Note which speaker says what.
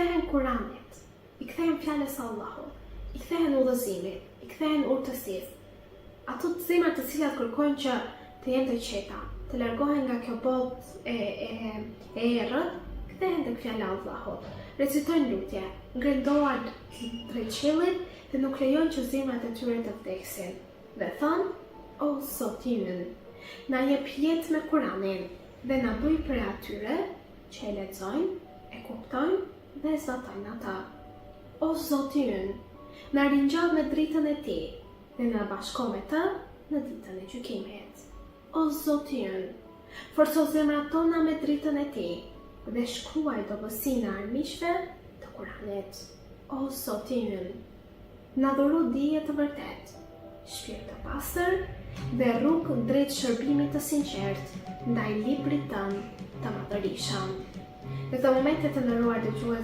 Speaker 1: kthehen Kuranit, i kthehen fjalës së Allahut, i kthehen udhëzimit, i kthehen urtësisë. Ato të zemra të cilat kërkojnë që të jenë të qeta, të largohen nga kjo botë e errët, kthehen tek fjala e Allahut. Recitojnë lutje, ngrenë dorë drejt qiellit dhe nuk lejojnë që zemrat e tyre të vdesin. Dhe thonë: O Zoti ynë, na jep jetë me Kuranin dhe na bëj për atyre që e lexojnë, e kuptojnë dhe zbatojnë ata. O Zoti ynë, na ringjall me dritën e Tij dhe na bashko me Të në ditën e gjykimit. O Zoti ynë, forco zemrat tona me dritën e Tij dhe shkruaj dobësinë e armiqve të Kuranit. O Zoti ynë, na dhuro dije të vërtet, shpirt të pastër dhe rrugë drejt shërbimit të sinqert ndaj librit tënd të madhërisëm. Në këtë momente të nderuar dëgjues,